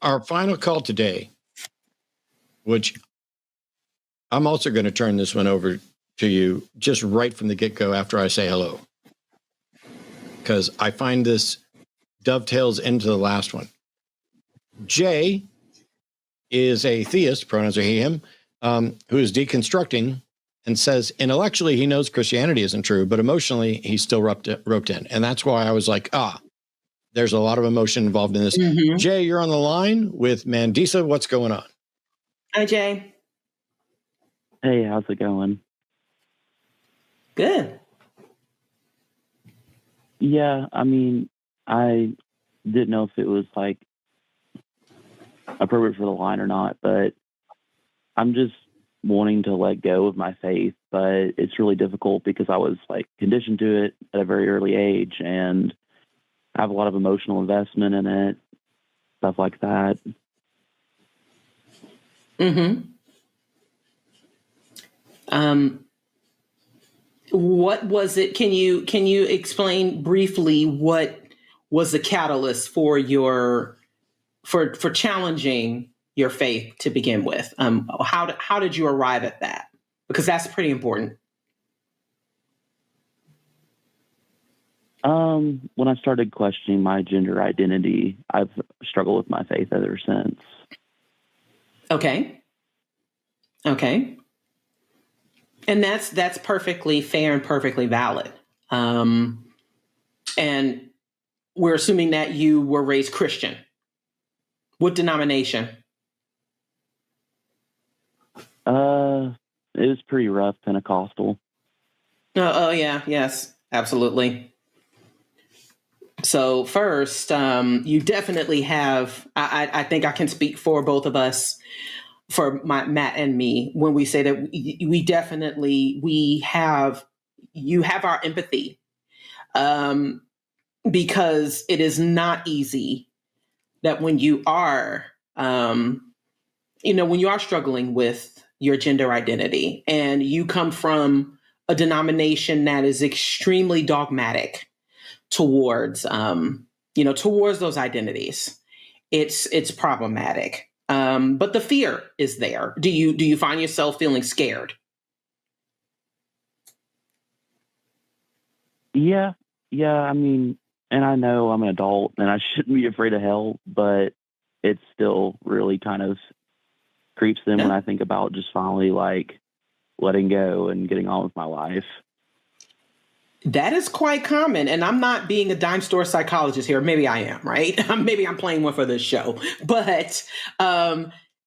our final call today, which I'm also going to turn this one over to you just right from the get-go after I say hello, because I find this dovetails into the last one. Jay is a theist, pronouns are he, him, who is deconstructing and says intellectually he knows Christianity isn't true, but emotionally he's still roped in. And that's why I was like, there's a lot of emotion involved in this. Mm-hmm. Jay, you're on the line with Mandisa. What's going on? Hi, Jay. Hey, how's it going? Good. Yeah, I mean, I didn't know if it was like appropriate for the line or not, but I'm just wanting to let go of my faith, but it's really difficult because I was like conditioned to it at a very early age and I have a lot of emotional investment in it, stuff like that. Mm-hmm. What was it? Can you explain briefly what was the catalyst for for challenging your faith to begin with? How did you arrive at that? Because that's pretty important. When I started questioning my gender identity, I've struggled with my faith ever since. Okay. And that's perfectly fair and perfectly valid. And we're assuming that you were raised Christian. What denomination? It was pretty rough, Pentecostal. Oh yeah, yes, absolutely. So first, you definitely have, I think I can speak for both of us, for Matt and me, when we say that you have our empathy, because it is not easy that when you are, when you are struggling with your gender identity and you come from a denomination that is extremely dogmatic towards those identities, it's problematic. But the fear is there. Do you find yourself feeling scared? Yeah. I mean, and I know I'm an adult and I shouldn't be afraid of hell, but it still really kind of creeps in when I think about just finally like letting go and getting on with my life. That is quite common. And I'm not being a dime store psychologist here. Maybe I am, right? Maybe I'm playing one for this show. But,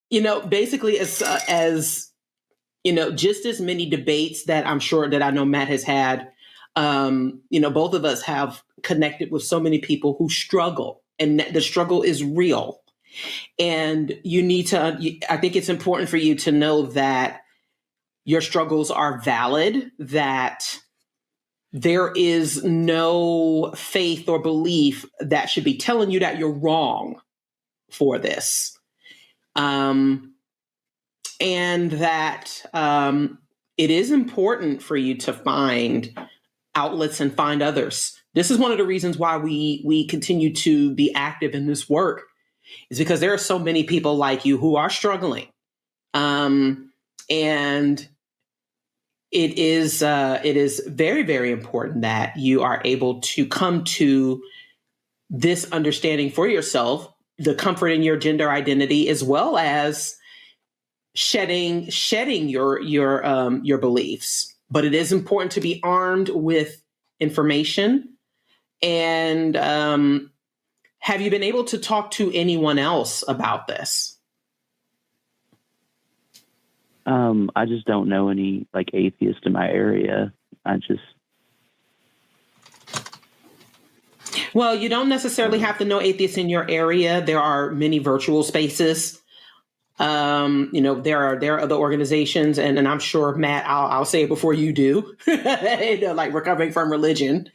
basically as just as many debates that I'm sure that I know Matt has had, both of us have connected with so many people who struggle, and the struggle is real. And I think it's important for you to know that your struggles are valid, that there is no faith or belief that should be telling you that you're wrong for this. And that it is important for you to find outlets and find others. This is one of the reasons why we continue to be active in this work, is because there are so many people like you who are struggling. And it is very, very important that you are able to come to this understanding for yourself, the comfort in your gender identity, as well as shedding your beliefs. But it is important to be armed with information. And have you been able to talk to anyone else about this? I just don't know any like atheists in my area. Well, you don't necessarily have to know atheists in your area. There are many virtual spaces. There are other organizations, and I'm sure, Matt, I'll say it before you do, like Recovering from Religion,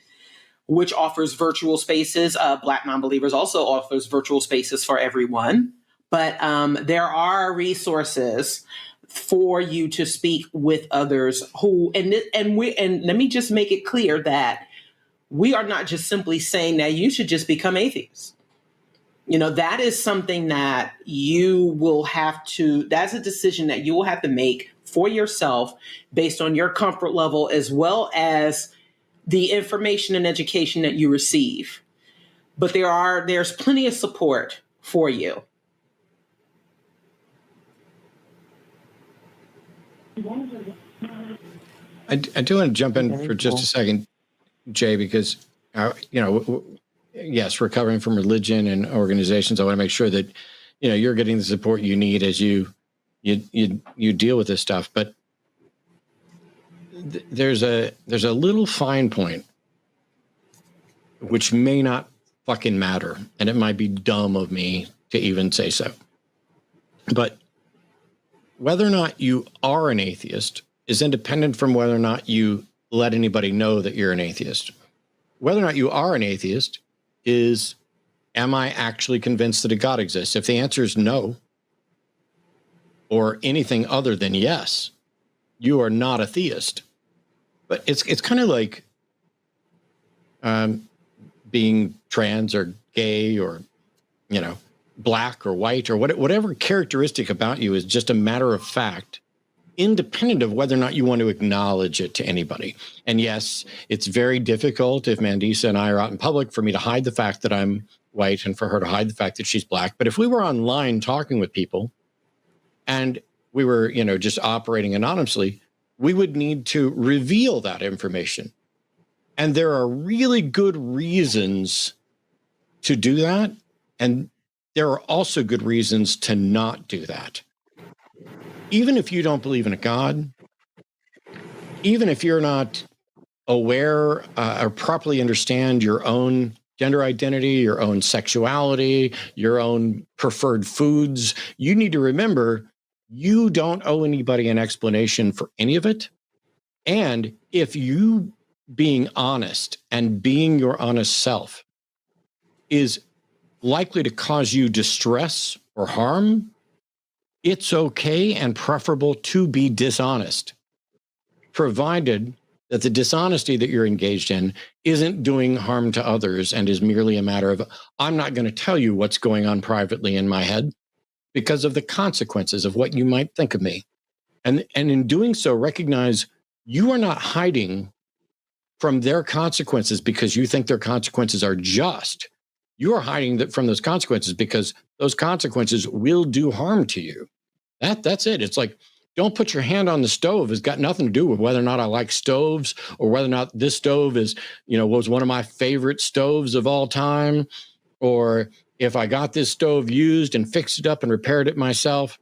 which offers virtual spaces. Black Nonbelievers also offers virtual spaces for everyone. But there are resources for you to speak with others who, and let me just make it clear that we are not just simply saying that you should just become atheists. That is something that that's a decision that you will have to make for yourself based on your comfort level, as well as the information and education that you receive. But there's plenty of support for you. I do want to jump in for just a second, Jay, because, yes, recovering from religion and organizations, I want to make sure that, you're getting the support you need as you deal with this stuff. But there's a little fine point which may not fucking matter, and it might be dumb of me to even say so. But whether or not you are an atheist is independent from whether or not you let anybody know that you're an atheist. Whether or not you are an atheist is, am I actually convinced that a God exists? If the answer is no, or anything other than yes, you are not a theist. But it's kind of like being trans or gay or, black or white or whatever characteristic about you is just a matter of fact, independent of whether or not you want to acknowledge it to anybody. And yes, it's very difficult if Mandisa and I are out in public for me to hide the fact that I'm white and for her to hide the fact that she's black. But if we were online talking with people and we were, just operating anonymously, we would need to reveal that information. And there are really good reasons to do that. And there are also good reasons to not do that. Even if you don't believe in a God, even if you're not aware or properly understand your own gender identity, your own sexuality, your own preferred foods, you need to remember you don't owe anybody an explanation for any of it. And if you being honest and being your honest self is likely to cause you distress or harm, it's okay and preferable to be dishonest, provided that the dishonesty that you're engaged in isn't doing harm to others and is merely a matter of, I'm not going to tell you what's going on privately in my head because of the consequences of what you might think of me. And in doing so, recognize you are not hiding from their consequences because you think their consequences are just. You are hiding from those consequences because those consequences will do harm to you. That's it. It's like, don't put your hand on the stove. It's got nothing to do with whether or not I like stoves or whether or not this stove is, was one of my favorite stoves of all time, or if I got this stove used and fixed it up and repaired it myself.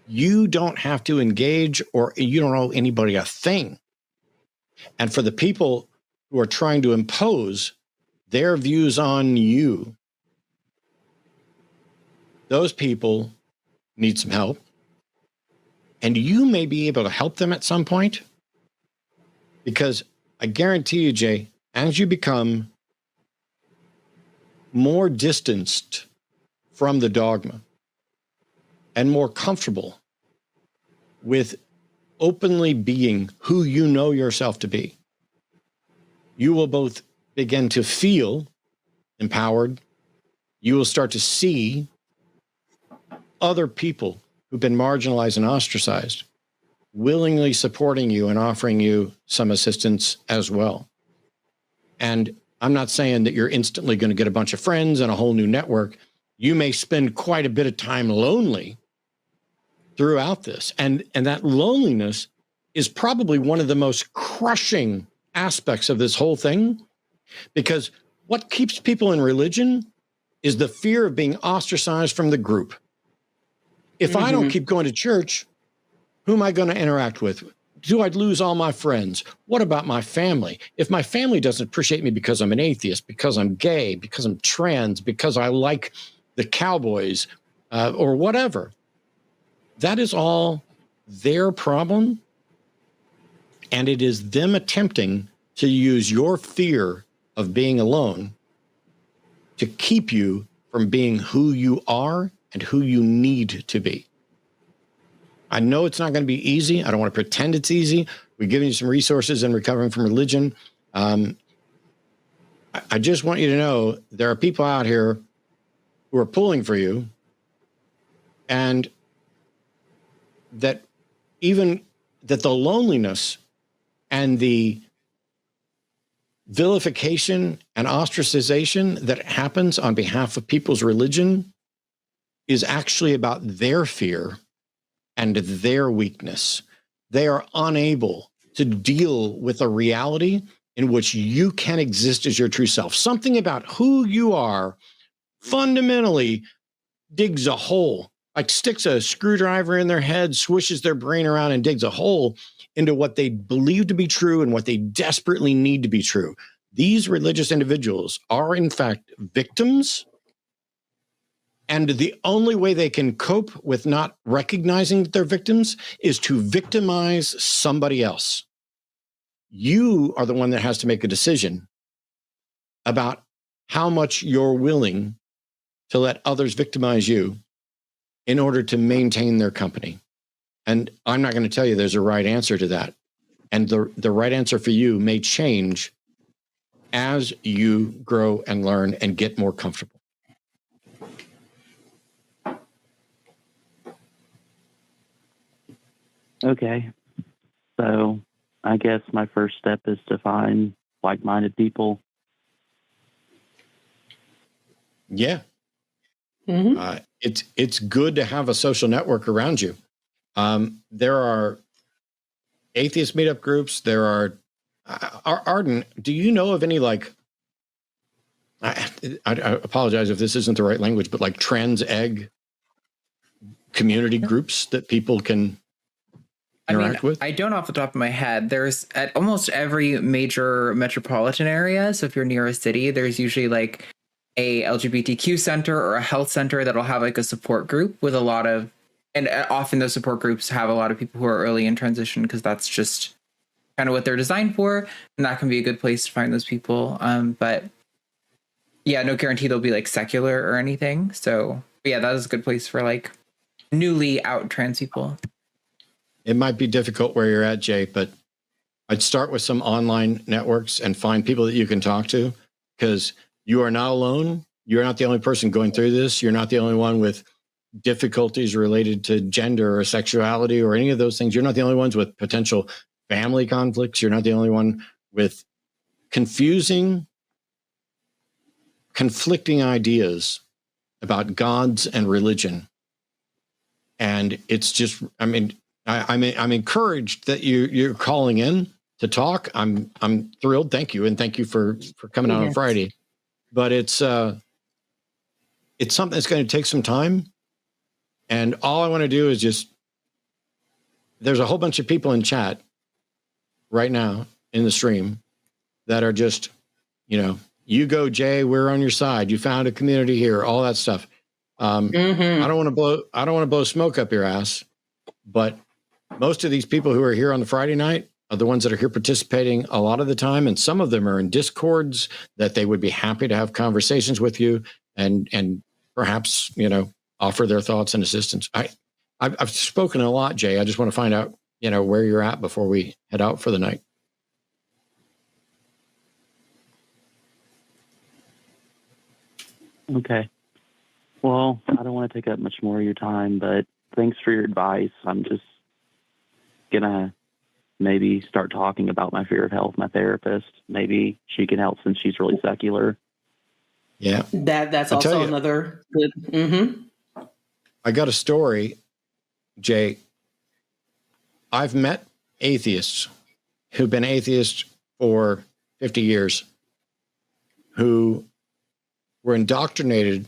You don't have to engage, or you don't owe anybody a thing. And for the people who are trying to impose their views on you, those people need some help. And you may be able to help them at some point, because I guarantee you, Jay, as you become more distanced from the dogma and more comfortable with openly being who you know yourself to be, you will both begin to feel empowered. You will start to see other people who've been marginalized and ostracized willingly supporting you and offering you some assistance as well. And I'm not saying that you're instantly going to get a bunch of friends and a whole new network. You may spend quite a bit of time lonely throughout this. And that loneliness is probably one of the most crushing aspects of this whole thing, because what keeps people in religion is the fear of being ostracized from the group. If I don't keep going to church, who am I going to interact with? Do I lose all my friends? What about my family? If my family doesn't appreciate me because I'm an atheist, because I'm gay, because I'm trans, because I like the Cowboys, or whatever, that is all their problem. And it is them attempting to use your fear of being alone to keep you from being who you are and who you need to be. I know it's not going to be easy. I don't want to pretend it's easy. We're giving you some resources in recovering from religion. I just want you to know there are people out here who are pulling for you, and that even that the loneliness and the vilification and ostracization that happens on behalf of people's religion is actually about their fear and their weakness. They are unable to deal with a reality in which you can exist as your true self. Something about who you are fundamentally digs a hole, like sticks a screwdriver in their head, swishes their brain around and digs a hole into what they believe to be true and what they desperately need to be true. These religious individuals are, in fact, victims. And the only way they can cope with not recognizing that they're victims is to victimize somebody else. You are the one that has to make a decision about how much you're willing to let others victimize you in order to maintain their company. And I'm not going to tell you there's a right answer to that. And the right answer for you may change as you grow and learn and get more comfortable. Okay. So I guess my first step is to find like-minded people. Yeah. Mm-hmm. It's good to have a social network around you. There are atheist meetup groups. There are, Arden, do you know of any, like, I apologize if this isn't the right language, but like trans egg community groups that people can interact with? I don't off the top of my head. There's at almost every major metropolitan area. So if you're near a city, there's usually like a LGBTQ center or a health center that'll have like a support group with a lot of, and often those support groups have a lot of people who are early in transition because that's just kind of what they're designed for. And that can be a good place to find those people. But yeah, no guarantee they'll be like secular or anything. So yeah, that is a good place for like newly out trans people. It might be difficult where you're at, Jay, but I'd start with some online networks and find people that you can talk to, because you are not alone. You're not the only person going through this. You're not the only one with difficulties related to gender or sexuality or any of those things. You're not the only ones with potential family conflicts. You're not the only one with confusing, conflicting ideas about gods and religion. And it's just, I mean, I'm encouraged that you're calling in to talk. I'm thrilled. Thank you. And thank you for coming out on Friday. But it's something that's going to take some time. And all I want to do is just, there's a whole bunch of people in chat right now in the stream that are just, you go, Jay, we're on your side. You found a community here, all that stuff. I don't want to blow smoke up your ass, but most of these people who are here on the Friday night are the ones that are here participating a lot of the time. And some of them are in Discords that they would be happy to have conversations with you and perhaps, offer their thoughts and assistance. I've spoken a lot, Jay. I just want to find out, where you're at before we head out for the night. Okay. Well, I don't want to take up much more of your time, but thanks for your advice. I'm just going to maybe start talking about my fear of health, my therapist. Maybe she can help since she's really secular. Yeah. That's also another good. Mm-hmm. I got a story, Jay. I've met atheists who've been atheists for 50 years who were indoctrinated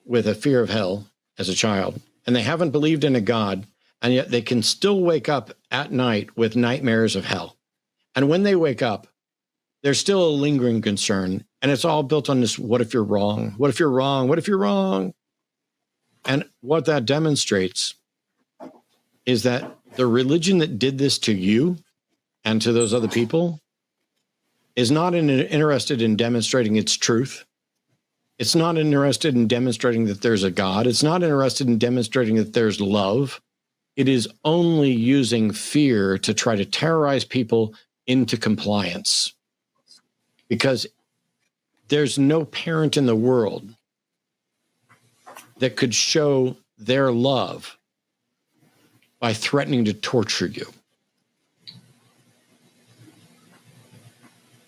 with a fear of hell as a child, and they haven't believed in a God, and yet they can still wake up at night with nightmares of hell. And when they wake up, there's still a lingering concern, and it's all built on this, what if you're wrong? What if you're wrong? What if you're wrong? And what that demonstrates is that the religion that did this to you and to those other people is not interested in demonstrating its truth. It's not interested in demonstrating that there's a God. It's not interested in demonstrating that there's love. It is only using fear to try to terrorize people into compliance. Because there's no parent in the world that could show their love by threatening to torture you.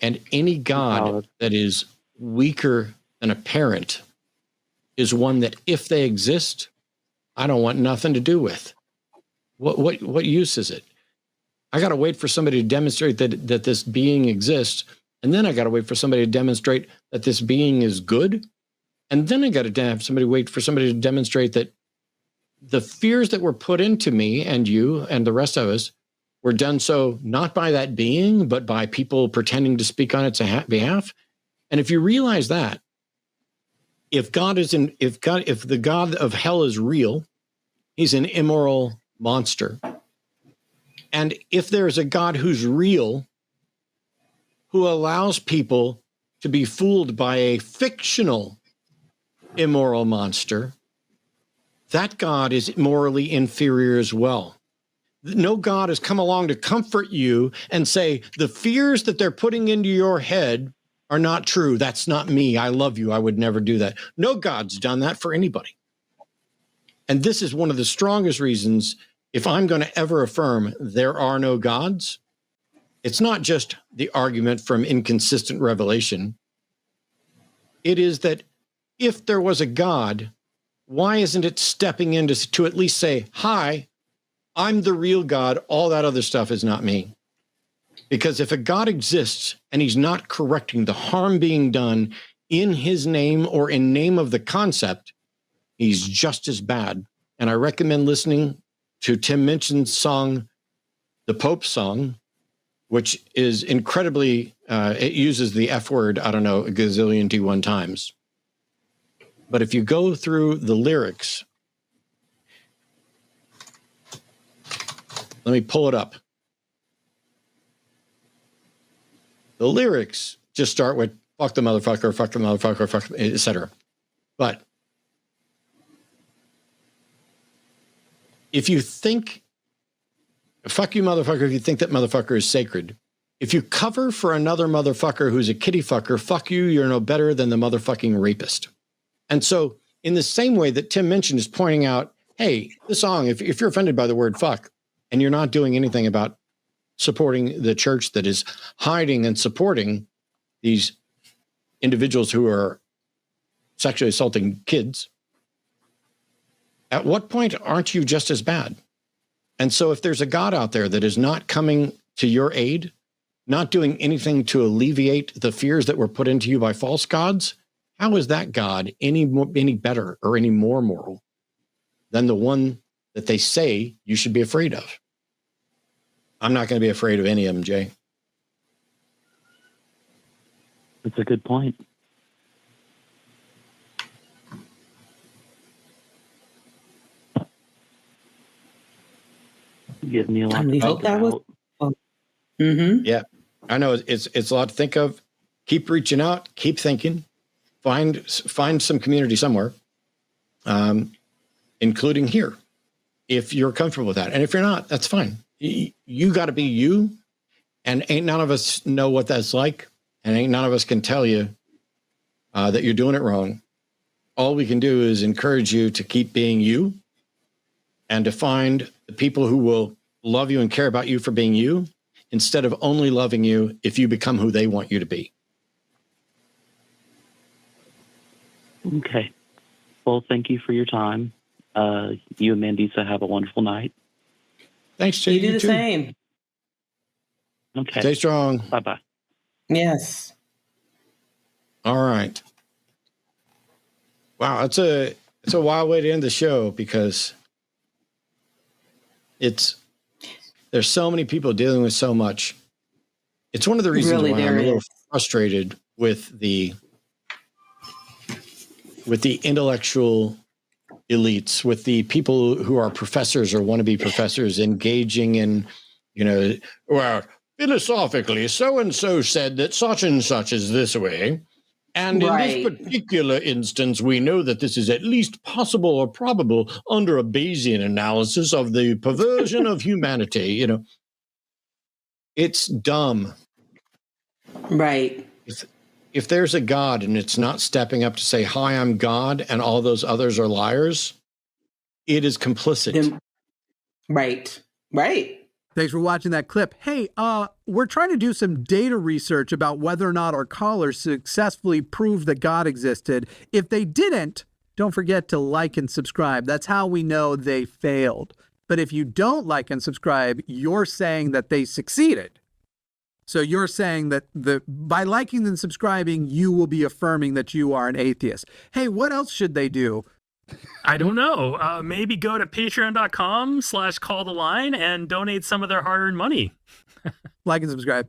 And any God that is weaker than a parent is one that, if they exist, I don't want nothing to do with. What use is it? I got to wait for somebody to demonstrate that this being exists, and then I got to wait for somebody to demonstrate that this being is good, and then I got to have somebody wait for somebody to demonstrate that the fears that were put into me and you and the rest of us were done so not by that being, but by people pretending to speak on its behalf. And if you realize that, if the God of hell is real, he's an immoral monster. And if there's a God who's real, who allows people to be fooled by a fictional immoral monster, that God is morally inferior as well. No God has come along to comfort you and say, the fears that they're putting into your head are not true. That's not me. I love you. I would never do that. No God's done that for anybody. And this is one of the strongest reasons, if I'm going to ever affirm there are no gods, it's not just the argument from inconsistent revelation. It is that if there was a God, why isn't it stepping in to at least say, hi, I'm the real God. All that other stuff is not me. Because if a God exists and he's not correcting the harm being done in his name or in name of the concept, he's just as bad. And I recommend listening to Tim Minchin's song, the Pope's song, which is incredibly, it uses the F word, I don't know, a gazillion T1 times. But if you go through the lyrics, let me pull it up. The lyrics just start with fuck the motherfucker, fuck, etc. But if you think, fuck you, motherfucker, if you think that motherfucker is sacred, if you cover for another motherfucker who's a kitty fucker, fuck you, you're no better than the motherfucking rapist. And so in the same way that Tim Minchin is pointing out, hey, the song, if you're offended by the word fuck and you're not doing anything about supporting the church that is hiding and supporting these individuals who are sexually assaulting kids, at what point aren't you just as bad? And so if there's a God out there that is not coming to your aid, not doing anything to alleviate the fears that were put into you by false gods, how is that God any better or any more moral than the one that they say you should be afraid of? I'm not going to be afraid of any of them, Jay. That's a good point. Give me a lot to think about. Mm-hmm. Yeah, I know it's a lot to think of. Keep reaching out. Keep thinking. Find some community somewhere, including here, if you're comfortable with that. And if you're not, that's fine. You got to be you, and ain't none of us know what that's like, and ain't none of us can tell you that you're doing it wrong. All we can do is encourage you to keep being you and to find the people who will love you and care about you for being you, instead of only loving you if you become who they want you to be. Okay. Well, thank you for your time. You and Mandisa have a wonderful night. Thanks, Jay. You do the same. Okay. Stay strong. Bye-bye. Yes. All right. Wow, it's a wild way to end the show, because there's so many people dealing with so much. It's one of the reasons why I'm a little frustrated with the intellectual elites, with the people who are professors or want to be professors, engaging in, well, philosophically, so-and-so said that such and such is this way. And in this particular instance, we know that this is at least possible or probable under a Bayesian analysis of the perversion of humanity. It's dumb. Right. if there's a God and it's not stepping up to say, hi, I'm God, and all those others are liars, it is complicit. Right. Thanks for watching that clip. Hey, we're trying to do some data research about whether or not our callers successfully proved that God existed. If they didn't, don't forget to like and subscribe. That's how we know they failed. But if you don't like and subscribe, you're saying that they succeeded. So you're saying that by liking and subscribing, you will be affirming that you are an atheist. Hey, what else should they do? I don't know. Maybe go to patreon.com/calltheline and donate some of their hard-earned money. Like and subscribe.